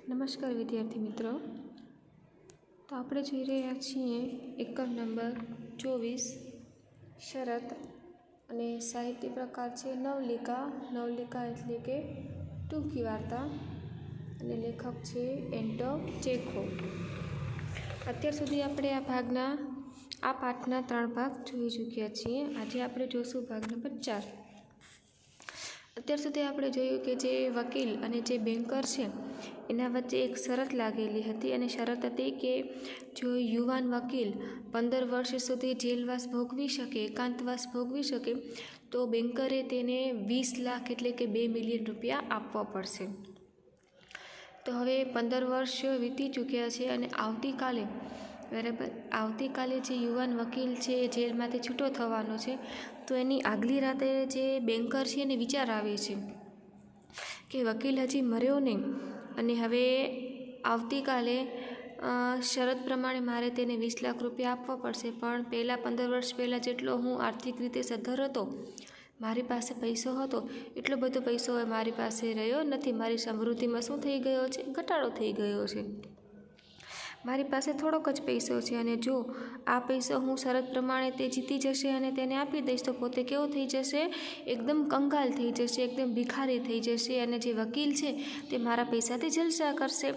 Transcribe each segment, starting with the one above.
નમસ્કાર વિદ્યાર્થી મિત્રો, તો આપણે જોઈ રહ્યા છીએ એકમ નંબર 24 શરત અને સાહિત્ય પ્રકાર છે નવલિકા. નવલિકા એટલે કે ટૂંકી વાર્તા અને લેખક છે એન્ટો ચેખોવ. અત્યાર સુધી આપણે આ પાઠના 3 ભાગ જોઈ ચૂક્યા છીએ. આજે આપણે જોઈશું ભાગ નંબર 4. અત્યાર સુધી આપણે જોયું કે જે વકીલ અને જે બેન્કર છે એના વચ્ચે એક શરત લાગેલી હતી, અને શરત હતી કે જો યુવાન વકીલ 15 વર્ષ સુધી જેલવાસ ભોગવી શકે, એકાંતવાસ ભોગવી શકે, તો બેન્કરે તેને 20 લાખ એટલે કે 2 મિલિયન રૂપિયા આપવા પડશે. તો હવે 15 વર્ષ વીતી ચૂક્યા છે અને આવતીકાલે જે યુવાન વકીલ છે એ જેલમાંથી છૂટો થવાનો છે. તો એની આગલી રાતે જે બેન્કર છે એને વિચાર આવે છે કે વકીલ હજી મર્યો નહીં, અને હવે આવતીકાલે શરત પ્રમાણે મારે તેને 20 લાખ રૂપિયા આપવા પડશે, પણ 15 વર્ષ પહેલાં જેટલો હું આર્થિક રીતે સદ્ધર હતો, મારી પાસે પૈસો હતો, એટલો બધો પૈસો હવે મારી પાસે રહ્યો નથી. મારી સમૃદ્ધિમાં શું થઈ ગયો છે? ઘટાડો થઈ ગયો છે. મારી પાસે થોડોક જ પૈસો છે, અને જો આ પૈસો હું શરત પ્રમાણે તે જીતી જશે અને તેને આપી દઈશ તો પોતે કેવો થઈ જશે? એકદમ કંગાલ થઈ જશે, એકદમ ભિખારી થઈ જશે, અને જે વકીલ છે તે મારા પૈસાથી જલસા કરશે.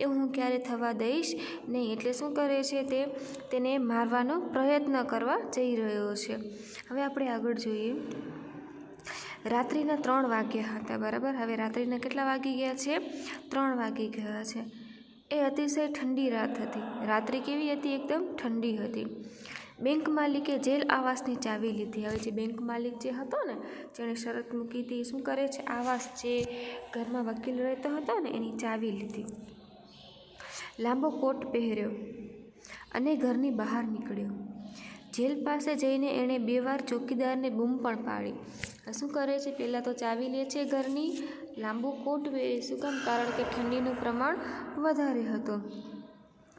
એવું હું ક્યારે થવા દઈશ નહીં. એટલે શું કરે છે? તેને મારવાનો પ્રયત્ન કરવા જઈ રહ્યો છે. હવે આપણે આગળ જોઈએ. રાત્રિના 3 વાગ્યા હતા, બરાબર. હવે રાત્રિના કેટલા વાગી ગયા છે? 3 વાગી ગયા છે. એ અતિશય ઠંડી રાત હતી. રાત્રિ કેવી હતી? એકદમ ઠંડી હતી. બેંક માલિકે જેલ આવાસની ચાવી લીધી. હવે જે બેંક માલિક જે હતો ને, જેણે શરત મૂકી હતી, શું કરે છે? આવાસ જે ઘરમાં વકીલ રહેતો હતો ને એની ચાવી લીધી. લાંબો કોટ પહેર્યો અને ઘરની બહાર નીકળ્યો. જેલ પાસે જઈને એણે 2 વાર ચોકીદારને બૂમ પણ પાડી. શું કરે છે? પહેલાં તો ચાવી લે છે ઘરની, લાંબો કોટ પહેરે. શું કામ? કારણ કે ઠંડીનું પ્રમાણ વધારે હતું.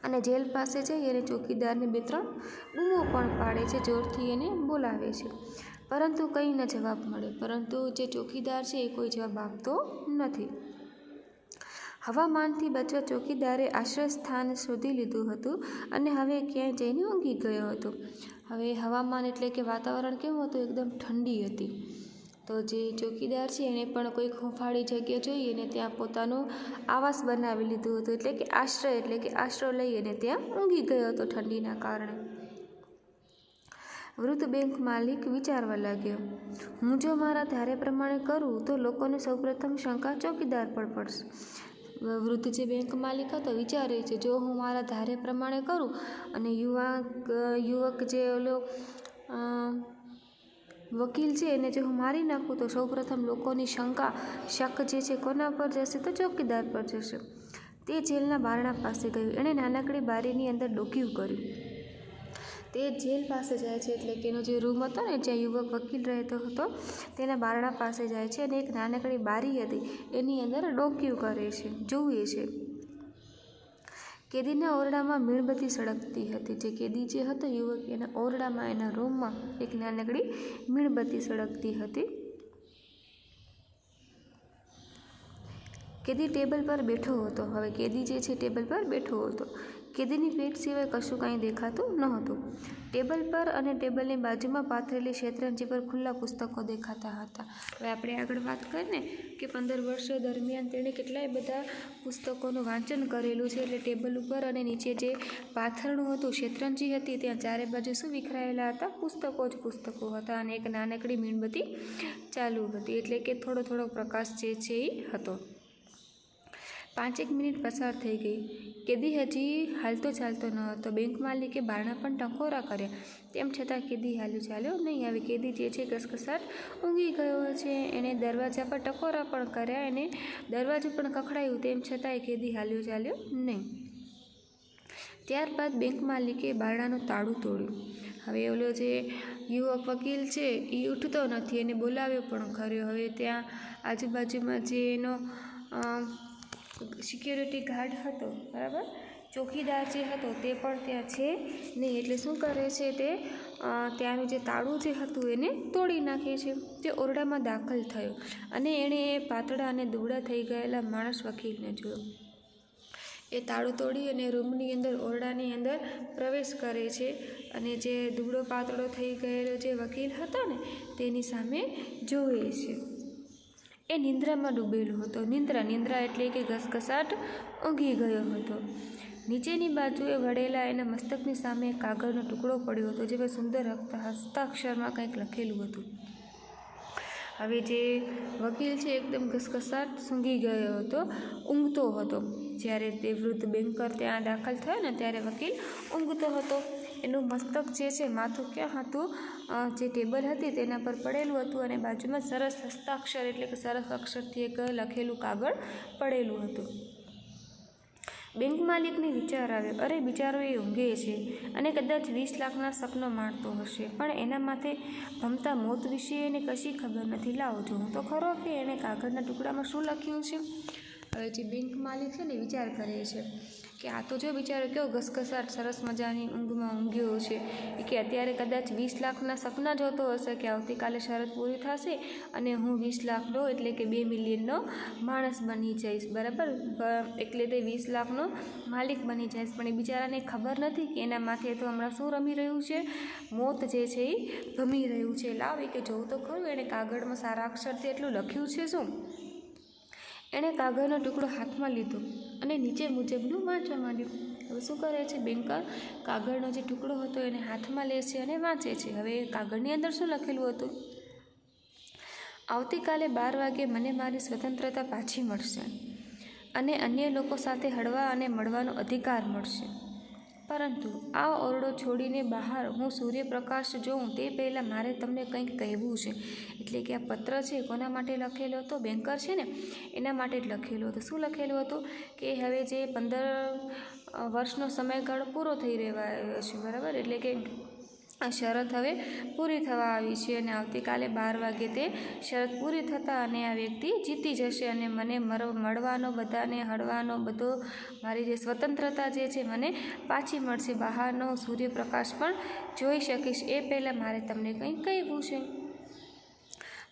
અને જેલ પાસે જઈ અને ચોકીદારને 2-3 બૂમો પણ પાડે છે, જોરથી એને બોલાવે છે, પરંતુ કંઈ ન જવાબ મળે. પરંતુ જે ચોકીદાર છે એ કોઈ જવાબ આપતો નથી. હવામાનથી બચવા ચોકીદારે આશ્રય સ્થાન શોધી લીધું હતું અને હવે ક્યાંય જઈને ઊંઘી ગયો હતો. હવે હવામાન એટલે કે વાતાવરણ કેવું હતું? એકદમ ઠંડી હતી. તો જે ચોકીદાર છે એને પણ કોઈક હૂંફાળી જગ્યા જોઈએ અને ત્યાં પોતાનું આવાસ બનાવી લીધું હતું, એટલે કે આશરો લઈ અને ત્યાં ઊંઘી ગયો હતો ઠંડીના કારણે. વૃદ્ધ બેંક માલિક વિચારવા લાગ્યો, હું જો મારા ધારે પ્રમાણે કરું તો લોકોને સૌપ્રથમ શંકા ચોકીદાર પર પડશે. વૃદ્ધ જે બેંક માલિક હતો વિચારે છે, જો હું મારા ધારે પ્રમાણે કરું અને યુવક જે વકીલ છે એને જો હું મારી નાખું તો સૌપ્રથમ લોકોની શક જે છે કોના પર જશે? તો ચોકીદાર પર જશે. તે જેલના બારણા પાસે ગયું. એણે નાનકડી બારીની અંદર ડોકિયું કર્યું. તે જેલ પાસે જાય છે, એટલે કે એનો જે રૂમ હતો ને જ્યાં યુવક વકીલ રહેતો હતો તેના બારણા પાસે જાય છે, અને એક નાનકડી બારી હતી એની અંદર ડોકિયું કરે છે, જુએ છે. કેદીના ઓરડામાં મીણબત્તી સળગતી હતી. જે કેદી જે હતો યુવક, એના ઓરડામાં, એના રૂમમાં એક નાનકડી મીણબત્તી સળગતી હતી. કેદી ટેબલ પર બેઠો હતો. હવે કેદી જે છે ટેબલ પર બેઠો હતો. કેદીની પીઠ સિવાય કશું કાંઈ દેખાતું નહોતું. ટેબલ પર અને ટેબલની બાજુમાં પાથરેલી શેતરંજી પર ખુલ્લા પુસ્તકો દેખાતા હતા. હવે આપણે આગળ વાત કરીએ ને કે 15 વર્ષો દરમિયાન તેણે કેટલાય બધા પુસ્તકોનું વાંચન કરેલું છે. એટલે ટેબલ ઉપર અને નીચે જે પાથરણું હતું, શેતરંજી હતી, ત્યાં ચારે બાજુ શું વિખરાયેલા હતા? પુસ્તકો જ પુસ્તકો હતા, અને એક નાનકડી મીણબત્તી ચાલુ હતી, એટલે કે થોડો પ્રકાશ જે છે એ હતો. 5 મિનિટ પસાર થઈ ગઈ. કેદી હજી હાલતો ચાલતો ન હતો. બેંક માલિકે બારણા પણ ટકોરા કર્યા, તેમ છતાં કેદી ચાલ્યો નહીં. હવે કેદી જે છે ઘસઘસાટ ઊંઘી ગયો છે. એણે દરવાજા પર ટકોરા પણ કર્યા, એને દરવાજો પણ ખખડાયું, તેમ છતાંય કેદી ચાલ્યો નહીં. ત્યારબાદ બેંક માલિકે બારણાનું તાળું તોડ્યું. હવે ઓલો જે યુવક વકીલ છે એ ઉઠતો નથી, એને બોલાવ્યો પણ ખર્યો. હવે ત્યાં આજુબાજુમાં જે એનો સિક્યોરિટી ગાર્ડ હતો, બરાબર, ચોકીદાર જે હતો તે પણ ત્યાં છે નહીં. એટલે શું કરે છે? તે ત્યાંનું જે તાળું જે હતું એને તોડી નાખે છે. તે ઓરડામાં દાખલ થયો અને એણે પાતળા અને દુબળા થઈ ગયેલા માણસ વકીલને જોયો. એ તાળું તોડી અને રૂમની અંદર ઓરડાની અંદર પ્રવેશ કરે છે અને જે દુબળો પાતળો થઈ ગયેલો જે વકીલ હતો ને તેની સામે જોવે છે. એ નિંદ્રામાં ડૂબેલો હતો. નિંદ્રા એટલે કે ઘસઘસાટ ઊંઘી ગયો હતો. નીચેની બાજુએ વળેલા એના મસ્તકની સામે એક કાગળનો ટુકડો પડ્યો હતો, જેમાં સુંદર હસ્તાક્ષરમાં કંઈક લખેલું હતું. હવે જે વકીલ છે એકદમ ઘસઘસાટ સૂંઘી ગયો હતો, ઊંઘતો હતો. જ્યારે તે વૃદ્ધ બેન્કર ત્યાં દાખલ થયો ને ત્યારે વકીલ ઊંઘતો હતો. એનું મસ્તક જે છે, માથું ક્યાં હતું, જે ટેબલ હતી તેના પર પડેલું હતું અને બાજુમાં સરસ હસ્તાક્ષર એટલે કે સરસ અક્ષરથી એક લખેલું કાગળ પડેલું હતું. બેંક માલિકને વિચાર આવ્યો, અરે બિચારો એ ઊંઘે છે અને કદાચ 20 લાખના સપનો માણતો હશે, પણ એના માથે ભમતા મોત વિશે એને કશી ખબર નથી. લાવો જોઉં તો ખરો કે એણે કાગળના ટુકડામાં શું લખ્યું છે. હવે જે બેંક માલિક છે ને વિચાર કરે છે કે આ તો જો બિચારો કેવો ઘસઘસાટ સરસ મજાની ઊંઘમાં ઊંઘ્યો છે, કે અત્યારે કદાચ 20 લાખના સપના જોતો હશે કે આવતીકાલે શરત પૂરી થશે અને હું 20 લાખનો એટલે કે 2 મિલિયનનો માણસ બની જઈશ, બરાબર, એટલે તે 20 લાખનો માલિક બની જઈશ. પણ એ બિચારાને ખબર નથી કે એના માથે તો હમણાં શું રમી રહ્યું છે, મોત જે છે એ ભમી રહ્યું છે. લાવી કે જોવું તો ખરું એણે કાગળમાં સારા અક્ષરથી એટલું લખ્યું છે શું. એણે કાગળનો ટુકડો હાથમાં લીધો અને નીચે મુજબનું વાંચવા માંડ્યું. હવે શું કરે છે બેન્કર, કાગળનો જે ટુકડો હતો એને હાથમાં લે છે અને વાંચે છે. હવે કાગળની અંદર શું લખેલું હતું, આવતીકાલે 12 વાગે મને મારી સ્વતંત્રતા પાછી મળશે અને અન્ય લોકો સાથે હળવા અને મળવાનો અધિકાર મળશે, પરંતુ આ ઓરડો છોડીને બહાર હું સૂર્યપ્રકાશ જોઉં તે પહેલાં મારે તમને કંઈક કહેવું છે. એટલે કે આ પત્ર છે કોના માટે લખેલો હતો, બેન્કર છે ને એના માટે જ લખેલો હતો. શું લખેલું હતું કે હવે જે 15 વર્ષનો સમયગાળો પૂરો થઈ રહેવા આવ્યો છે, બરાબર, એટલે કે આ શરત હવે પૂરી થવા આવી છે અને આવતીકાલે 12 વાગે તે શરત પૂરી થતાં અને આ વ્યક્તિ જીતી જશે અને મને મળવાનો બધાને હળવાનો બધો મારી જે સ્વતંત્રતા જે છે મને પાછી મળશે, બહારનો સૂર્યપ્રકાશ પણ જોઈ શકીશ. એ પહેલાં મારે તમને કંઈક કહેવું છે.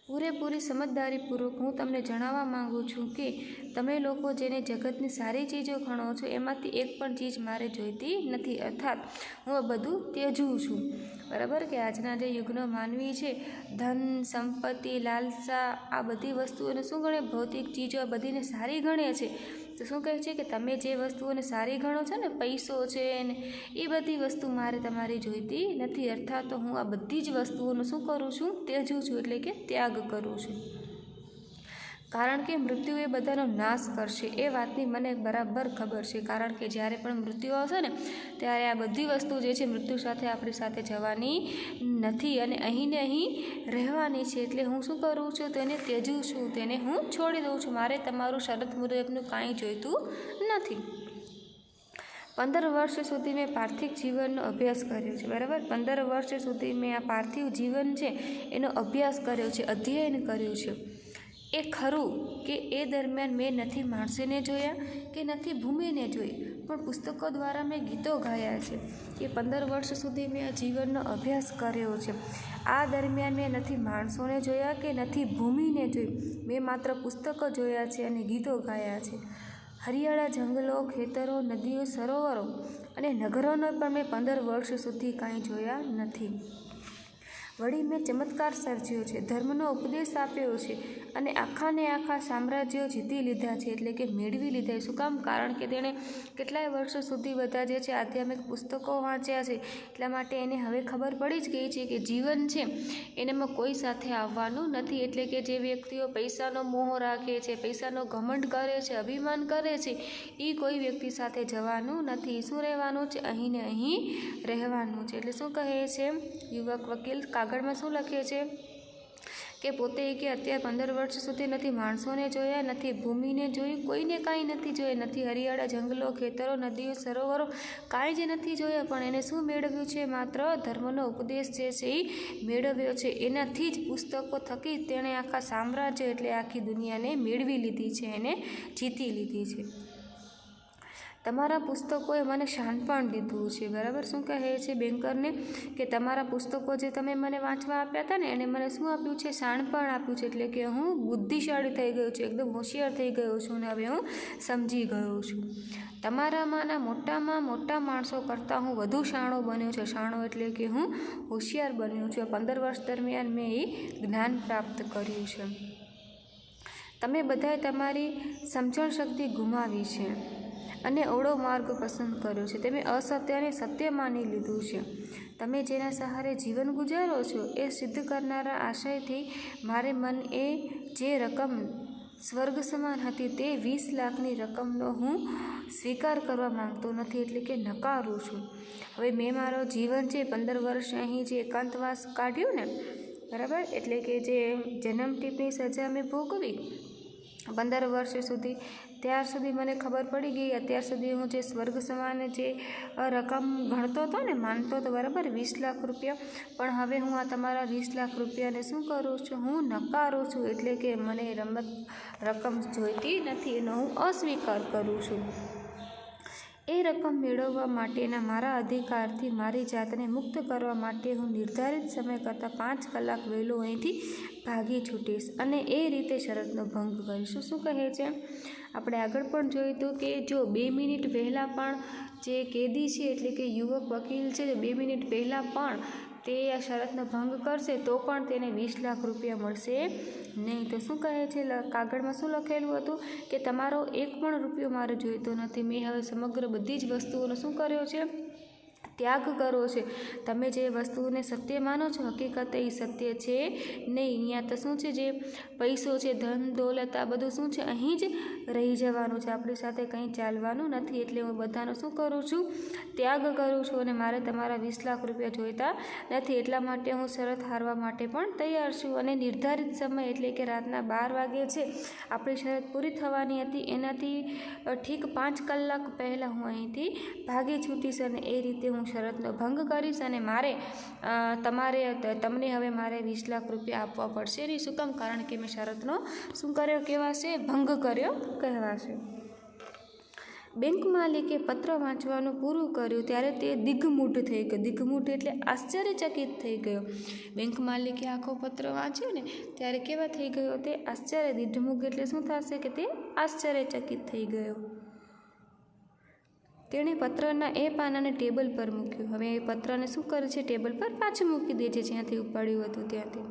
પૂરેપૂરી સમજદારીપૂર્વક હું તમને જણાવવા માગું છું કે તમે લોકો જેને જગતની સારી ચીજો ગણો છો એમાંથી એક પણ ચીજ મારે જોઈતી નથી, અર્થાત હું આ બધું ત્યજું છું, બરાબર. કે આજના જે યુગનો માનવી છે ધન સંપત્તિ લાલસા આ બધી વસ્તુઓને શું ગણે, ભૌતિક ચીજો આ બધીને સારી ગણે છે. તો શું કહે છે કે તમે જે વસ્તુઓને સારી ગણો છો ને, પૈસો છે ને એ બધી વસ્તુ મારે તમારી જોઈતી નથી, અર્થાત તો હું આ બધી જ વસ્તુઓનું શું કરું છું, ત્યજું છું, એટલે કે ત્યાગ કરું છું. કારણ કે મૃત્યુ એ બધાનો નાશ કરશે એ વાતની મને બરાબર ખબર છે. કારણ કે જ્યારે પણ મૃત્યુ આવશે ને ત્યારે આ બધી વસ્તુ જે છે મૃત્યુ સાથે આપણી સાથે જવાની નથી અને અહીં ને અહીં રહેવાની છે. એટલે હું શું કરું છું, તેને ત્યજું છું, તેને હું છોડી દઉં છું. મારે તમારું શરત મુજબનું કાંઈ જોઈતું નથી. 15 વર્ષ સુધી મેં પાર્થિવ જીવનનો અભ્યાસ કર્યો છે, બરાબર. 15 વર્ષ સુધી મેં આ પાર્થિવ જીવન છે એનો અભ્યાસ કર્યો છે, અધ્યયન કર્યું છે. એ ખરું કે એ દરમિયાન મેં નથી માણસોને જોયા કે નથી ભૂમિને જોઈ, પણ પુસ્તકો દ્વારા મેં ગીતો ગાયા છે. કે 15 વર્ષ સુધી મેં આ જીવનનો અભ્યાસ કર્યો છે. આ દરમિયાન મેં નથી માણસોને જોયા કે નથી ભૂમિને જોઈ, મેં માત્ર પુસ્તકો જોયા છે અને ગીતો ગાયા છે. હરિયાળા જંગલો, ખેતરો, નદીઓ, સરોવરો અને નગરોને પણ મેં 15 વર્ષ સુધી કાંઈ જોયા નથી. વળી મેં ચમત્કાર સર્જ્યો છે, ધર્મનો ઉપદેશ આપ્યો છે અને આખાને આખા સામ્રાજ્યો જીતી લીધા છે, એટલે કે મેળવી લીધા. શું કામ? કારણ કે તેણે કેટલાય વર્ષો સુધી બધા જે છે આધ્યાત્મિક પુસ્તકો વાંચ્યા છે, એટલા માટે એને હવે ખબર પડી જ ગઈ છે કે જીવન છે એનામાં કોઈ સાથે આવવાનું નથી. એટલે કે જે વ્યક્તિઓ પૈસાનો મોહ રાખે છે, પૈસાનો ઘમંડ કરે છે, અભિમાન કરે છે, એ કોઈ વ્યક્તિ સાથે જવાનું નથી. શું રહેવાનું છે? અહીં ને અહીં રહેવાનું છે. એટલે શું કહે છે યુવક વકીલ, કાગળમાં શું લખે છે કે પોતે કે અત્યારે 15 વર્ષ સુધી નથી માણસોને જોયા, નથી ભૂમિને જોઈ, કોઈને કાંઈ નથી જોયા, નથી હરિયાળા જંગલો, ખેતરો, નદીઓ, સરોવરો કાંઈ જ નથી જોયા, પણ એને શું મેળવ્યું છે? માત્ર ધર્મનો ઉપદેશ જે છે એ મેળવ્યો છે. એનાથી જ પુસ્તકો થકી તેણે આખા સામ્રાજ્ય એટલે આખી દુનિયાને મેળવી લીધી છે, એને જીતી લીધી છે. તમારા પુસ્તકોએ મને શાણપણ દીધું છે. બરાબર, શું કહે છે બેન્કરને કે તમારા પુસ્તકો જે તમે મને વાંચવા આપ્યા હતા ને એને મને શું આપ્યું છે? શાણપણ આપ્યું છે. એટલે કે હું બુદ્ધિશાળી થઈ ગયો છું, એકદમ હોશિયાર થઈ ગયો છું અને હવે હું સમજી ગયો છું. તમારામાંના મોટામાં મોટા માણસો કરતાં હું વધુ શાણો બન્યો છું. શાણો એટલે કે હું હોશિયાર બન્યો છું. 15 વર્ષ દરમિયાન મેં એ જ્ઞાન પ્રાપ્ત કર્યું છે. તમે બધાએ તમારી સમજણ શક્તિ ગુમાવી છે અને ઓળો માર્ગ પસંદ કર્યો છે. તમે અસત્યને સત્ય માની લીધું છે. તમે જેના સહારે જીવન ગુજારો છો એ સિદ્ધ કરનારા આશયથી મારે મન એ જે રકમ સ્વર્ગ સમાન હતી તે 20 લાખની રકમનો હું સ્વીકાર કરવા માંગતો નથી, એટલે કે નકારું છું. હવે મેં મારો જીવન છે 15 વર્ષ અહીં જે એકાંતવાસ કાઢ્યું ને, બરાબર, એટલે કે જે જન્મ ટીપની સજા મેં ભોગવી 15 વર્ષ સુધી, ત્યાર સુધી મને ખબર પડી ગઈ, અત્યાર સુધી હું જે સ્વર્ગ સમાન જે રકમ ગણતો હતો ને, માનતો હતો, બરાબર, 20 લાખ રૂપિયા, પણ હવે હું આ તમારા 20 લાખ રૂપિયાને શું કરું છું? હું નકારું છું. એટલે કે મને રકમ જોઈતી નથી, એનો હું અસ્વીકાર કરું છું. એ રકમ મેળવવા માટેના મારા અધિકારથી મારી જાતને મુક્ત કરવા માટે હું નિર્ધારિત સમય કરતાં 5 કલાક વહેલો અહીંથી ભાગી છૂટીશ અને એ રીતે શરતનો ભંગ કરીશું. શું કહે છે? આપણે આગળ પણ જોયું હતું કે જો 2 મિનિટ પહેલાં પણ જે કેદી છે એટલે કે યુવક વકીલ છે, 2 મિનિટ પહેલાં પણ તે આ શરતનો ભંગ કરશે તો પણ તેને 20 લાખ રૂપિયા મળશે નહીં. તો શું કહે છે કાગળમાં? શું લખેલું હતું કે તમારો 1 પણ રૂપિયો મારે જોઈતો નથી. મેં હવે સમગ્ર બધી જ વસ્તુઓનો શું કર્યો છે? ત્યાગ કરો છે. તમે જે વસ્તુઓને સત્ય માનો છો હકીકત એ સત્ય છે નહીં. અહીંયા તો શું છે, જે પૈસો છે, ધન દોલત, આ બધું શું છે, અહીં જ રહી જવાનું છે, આપણી સાથે કંઈ ચાલવાનું નથી. એટલે હું બધાનો શું કરું છું? ત્યાગ કરું છું અને મારે તમારા 20 લાખ રૂપિયા જોઈતા નથી. એટલા માટે હું શરત હારવા માટે પણ તૈયાર છું અને નિર્ધારિત સમય એટલે કે રાતના 12 વાગે છે આપણી શરત પૂરી થવાની હતી, એનાથી ઠીક 5 કલાક પહેલાં હું અહીંથી ભાગી છૂટીશ અને એ રીતે હું શરતનો ભંગ કરીશ અને તમને હવે મારે 20 લાખ રૂપિયા આપવા પડશે નહીં. શું કામ? કારણ કે મેં શરતનો શું કર્યો કહેવાશે? ભંગ કર્યો કહેવાશે. બેંક માલિકે પત્ર વાંચવાનું પૂરું કર્યું ત્યારે તે દિગ્મૂઢ થઈ ગયો. દિગ્મૂઢ એટલે આશ્ચર્યચકિત થઈ ગયો. બેંક માલિકે આખો પત્ર વાંચ્યો ને ત્યારે કેવા થઈ ગયો? તે આશ્ચર્ય. દિગ્મૂઢ એટલે શું થશે કે તે આશ્ચર્યચકિત થઈ ગયો. તેણે પત્રના એ પાનાને ટેબલ પર મૂક્યું. હવે એ પત્રને શું કરે છે? ટેબલ પર પાછું મૂકી દે છે જ્યાંથી ઉપાડ્યું હતું ત્યાંથી.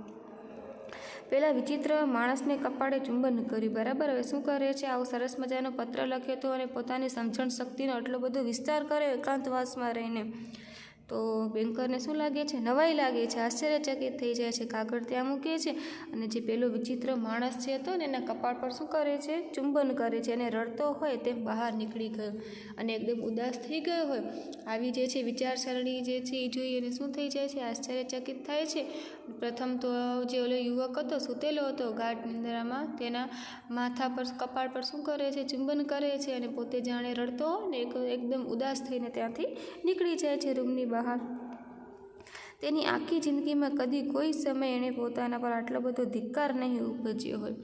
પેલા વિચિત્ર માણસને કપાળે ચુંબન કર્યું. બરાબર, હવે શું કરે છે? આવો સરસ મજાનો પત્ર લખ્યો હતો અને પોતાની સમજણ શક્તિનો આટલો બધો વિસ્તાર કર્યો એકાંતવાસમાં રહીને. તો બેન્કરને શું લાગે છે? નવાઈ લાગે છે, આશ્ચર્યચકિત થઈ જાય છે. કાગળ ત્યાં મૂકે છે અને જે પેલો વિચિત્ર માણસ છે હતો ને એના કપાળ પર શું કરે છે? ચુંબન કરે છે અને રડતો હોય તેમ બહાર નીકળી ગયો અને એકદમ ઉદાસ થઈ ગયો હોય આવી જે છે વિચારસરણી જે છે એ જોઈ અને શું થઈ જાય છે? આશ્ચર્યચકિત થાય છે. પ્રથમ તો જે ઓલો યુવક હતો, સૂતેલો હતો ગાઢ નિંદ્રામાં, તેના માથા પર, કપાળ પર શું કરે છે? ચુંબન કરે છે અને પોતે જાણે રડતો હોય ને એકદમ ઉદાસ થઈને ત્યાંથી નીકળી જાય છે રૂમની બહાર. તેની આખી જિંદગીમાં કદી કોઈ સમય એણે પોતાના પર આટલો બધો ધિક્કાર નહીં ઉપજ્યો હોય.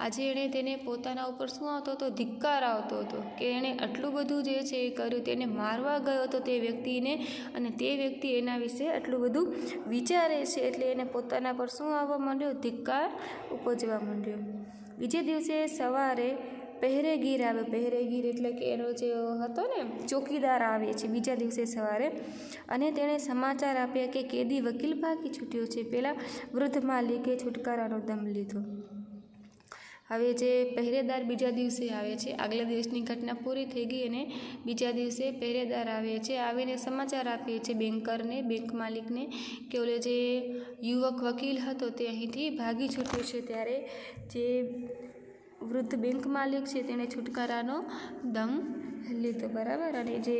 આજે એણે તેને પોતાના ઉપર શું આવતો હતો? ધિક્કાર આવતો હતો કે એણે આટલું બધું જે છે એ કર્યું. તેને મારવા ગયો હતો તે વ્યક્તિને અને તે વ્યક્તિ એના વિશે આટલું બધું વિચારે છે એટલે એને પોતાના પર શું આવવા માંડ્યો? ધિક્કાર ઉપજવા માંડ્યો. બીજે દિવસે સવારે પહેરેગીર આવે. પહેરેગીર એટલે કે એનો જે હતો ને ચોકીદાર આવે છે બીજા દિવસે સવારે અને તેણે સમાચાર આપ્યા કે કેદી વકીલ ભાગી છૂટ્યો છે. પેલા વૃદ્ધ માલિકે છુટકારાનો દમ લીધો. હવે જે પહેરેદાર બીજા દિવસે આવે છે, આગલા દિવસની ઘટના પૂરી થઈ ગઈ અને બીજા દિવસે પહેરેદાર આવે છે. આવીને સમાચાર આપે છે બેન્કરને, બેંક માલિકને કે ઓલે જે યુવક વકીલ હતો તે અહીંથી ભાગી છૂટ્યો છે. ત્યારે જે વૃદ્ધ બેંક માલિક છે તેણે છુટકારાનો દમ લીધો. બરાબર, અને જે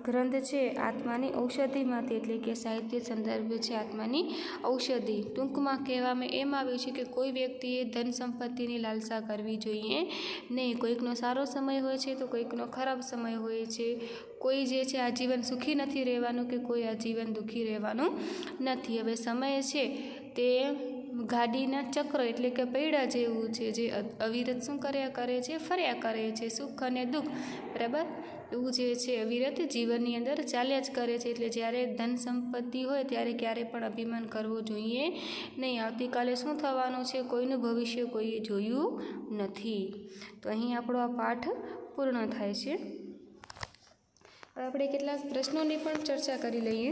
ગ્રંથ છે આત્માની ઔષધિમાંથી, એટલે કે સાહિત્ય સંદર્ભ છે આત્માની ઔષધિ. ટૂંકમાં કહેવામાં એમ આવ્યું છે કે કોઈ વ્યક્તિએ ધન સંપત્તિની લાલસા કરવી જોઈએ નહીં. કોઈકનો સારો સમય હોય છે તો કોઈકનો ખરાબ સમય હોય છે. કોઈ જે છે આજીવન સુખી નથી રહેવાનું કે કોઈ આજીવન દુઃખી રહેવાનું નથી. હવે સમય છે તે ગાડીના ચક્ર એટલે કે પૈડા જેવું છે, જે અવિરત શું કર્યા કરે છે, ફર્યા કરે છે, સુખ અને દુઃખ, બરાબર, એવું જે છે અવિરત જીવનની અંદર ચાલ્યા જ કરે છે. એટલે જ્યારે ધન સંપત્તિ હોય ત્યારે ક્યારેય પણ અભિમાન કરવું જોઈએ નહીં. આવતીકાલે શું થવાનું છે કોઈનું ભવિષ્ય કોઈએ જોયું નથી. તો અહીં આપણો આ પાઠ પૂર્ણ થાય છે. હવે આપણે કેટલાક પ્રશ્નોની પણ ચર્ચા કરી લઈએ.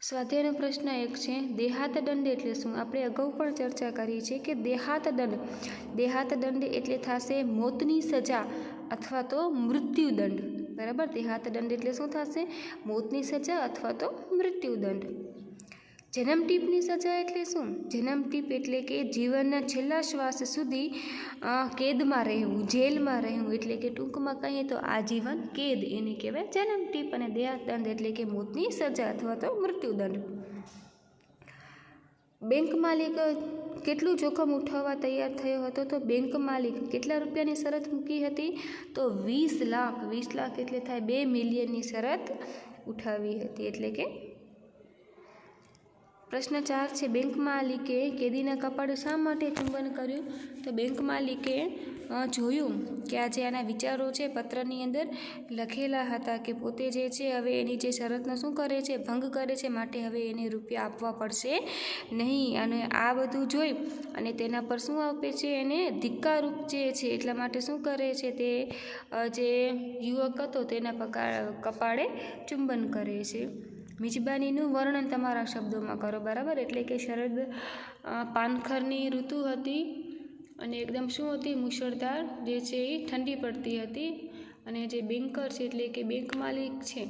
સ્વાધ્યાયનો પ્રશ્ન 1 છે, દેહાત દંડ એટલે શું? આપણે અગાઉ પણ ચર્ચા કરી છે કે દેહાત દંડ એટલે થશે મોતની સજા અથવા તો મૃત્યુદંડ, બરાબર. દેહાત દંડ એટલે શું થશે? મોતની સજા અથવા તો મૃત્યુદંડ. જન્મટીપની સજા એટલે શું? જન્મટીપ એટલે કે જીવનના છેલ્લા શ્વાસ સુધી કેદમાં રહેવું, જેલમાં રહેવું, એટલે કે ટૂંકમાં કહીએ તો આજીવન કેદ, એને કહેવાય જન્મટીપ. અને દેહાત દંડ એટલે કે મોતની સજા અથવા તો મૃત્યુદંડ. બેંક માલિક કેટલું જોખમ ઉઠાવવા તૈયાર થયો હતો? તો બેંક માલિક કેટલા રૂપિયાની શરત મૂકી હતી? તો 20 લાખ. 20 લાખ એટલે થાય 2 મિલિયનની શરત ઉઠાવી હતી. એટલે કે પ્રશ્ન 4 છે, બેંક માલિકે કેદીના કપાળે શા માટે ચુંબન કર્યું? તો બેંક માલિકે જોયું કે આ જે આના વિચારો છે પત્રની અંદર લખેલા હતા કે પોતે જે છે હવે એની જે શરતનો શું કરે છે, ભંગ કરે છે, માટે હવે એને રૂપિયા આપવા પડશે નહીં. અને આ બધું જોઈ અને તેના પર શું આપે છે, એને ધિક્કારરૂપ જે છે, એટલા માટે શું કરે છે, તે જે યુવક હતો તેના કપાળે ચુંબન કરે છે. મિજબાનીનું વર્ણન તમારા શબ્દોમાં કરો, બરાબર. એટલે કે શરદ પાનખરની ઋતુ હતી અને એકદમ શું હતી, મુશળધાર જે છે એ ઠંડી પડતી હતી. અને જે બેન્કર છે એટલે કે બેંક માલિક છે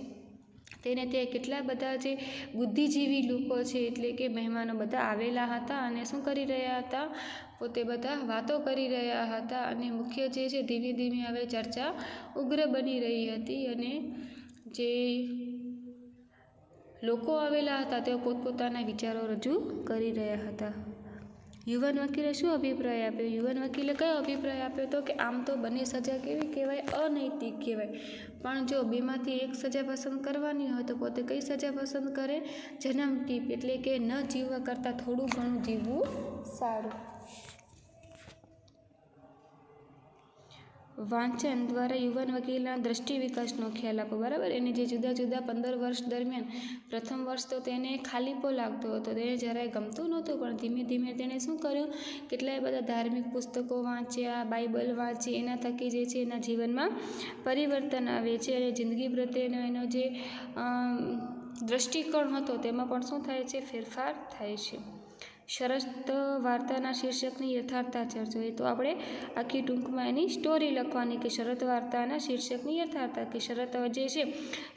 તેને ત્યાં કેટલા બધા જે બુદ્ધિજીવી લોકો છે એટલે કે મહેમાનો બધા આવેલા હતા અને શું કરી રહ્યા હતા, પોતે બધા વાતો કરી રહ્યા હતા. અને મુખ્ય જે છે ધીમે ધીમે હવે ચર્ચા ઉગ્ર બની રહી હતી. અને જે લોકો આવેલા હતા તેઓ પોતપોતાના વિચારો રજૂ કરી રહ્યા હતા. યુવાન વકીલે શું અભિપ્રાય આપ્યો? યુવાન વકીલે કયો અભિપ્રાય આપ્યો હતો કે આમ તો બંને સજા કેવી કહેવાય, અનૈતિક કહેવાય, પણ જો બેમાંથી એક સજા પસંદ કરવાની હોય તો પોતે કઈ સજા પસંદ કરે? જન્મટીપ, એટલે કે ન જીવવા કરતાં થોડું ઘણું જીવવું સારું. વાંચન દ્વારા યુવાન વકીલના દ્રષ્ટિ વિકાસનો ખ્યાલ આપો, બરાબર. એને જે જુદા જુદા 15 વર્ષ દરમિયાન પ્રથમ વર્ષ તો તેને ખાલીપો લાગતો હતો, તેને જરાય ગમતું નહોતું, પણ ધીમે ધીમે તેણે શું કર્યું, કેટલાય બધા ધાર્મિક પુસ્તકો વાંચ્યા, બાઇબલ વાંચી, એના થકી જે છે એના જીવનમાં પરિવર્તન આવે છે. અને જિંદગી પ્રત્યેનો એનો જે દ્રષ્ટિકોણ હતો તેમાં પણ શું થાય છે, ફેરફાર થાય છે. શરત વાર્તાના શીર્ષકની યથાર્થતા ચર્ચો. એ તો આપણે આખી ટૂંકમાં એની સ્ટોરી લખવાની કે શરત વાર્તાના શીર્ષકની યથાર્થતા, કે શરત જે છે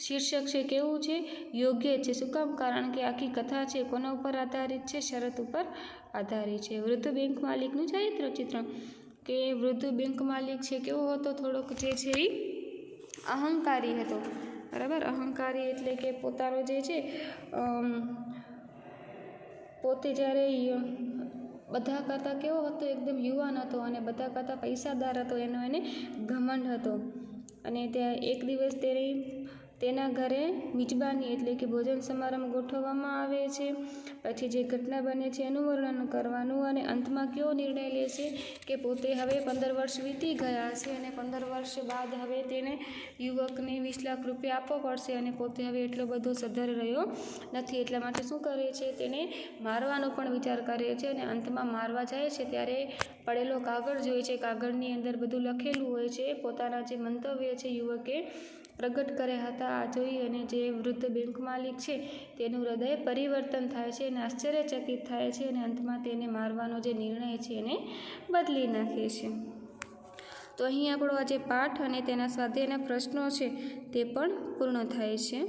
શીર્ષક છે કેવું છે, યોગ્ય છે. શું કામ? કારણ કે આખી કથા છે કોના ઉપર આધારિત છે, શરત ઉપર આધારિત છે. વૃદ્ધ બેંક માલિકનું ચારિત્ર ચિત્રણ, કે વૃદ્ધ બેંક માલિક છે કેવો હતો, થોડોક જે છે એ અહંકારી હતો, બરાબર. અહંકારી એટલે કે પોતાનો જે છે પોતે જ્યારે બધા કરતાં કેવો હતો, એકદમ યુવાન હતો અને બધા કરતાં પૈસાદાર હતો, એનો એને ઘમંડ હતો. અને ત્યાં એક દિવસ તેના ઘરે મિજબાની એટલે કે ભોજન સમારંભ ગોઠવવામાં આવે છે. પછી જે ઘટના બને છે એનું વર્ણન કરવાનું. અને અંતમાં કેવો નિર્ણય લે છે કે પોતે હવે 15 વર્ષ વીતી ગયા છે અને 15 વર્ષ બાદ હવે તેને યુવકને 20 લાખ રૂપિયા આપવો પડશે અને પોતે હવે એટલો બધો સદ્ધર રહ્યો નથી, એટલા માટે શું કરે છે, તેને મારવાનો પણ વિચાર કરે છે. અને અંતમાં મારવા જાય છે ત્યારે પડેલો કાગળ જોઈએ છે, કાગળની અંદર બધું લખેલું હોય છે, પોતાના જે મંતવ્ય છે યુવકે પ્રગટ કર્યા હતા આ જોઈ અને જે વૃદ્ધ બેંક માલિક છે તેનું હૃદય પરિવર્તન થાય છે અને આશ્ચર્યચકિત થાય છે. અને અંતમાં તેને મારવાનો જે નિર્ણય છે એને બદલી નાખે છે. તો અહીં આપણો આ જે પાઠ અને તેના સ્વાધ્યાયના પ્રશ્નો છે તે પણ પૂર્ણ થાય છે.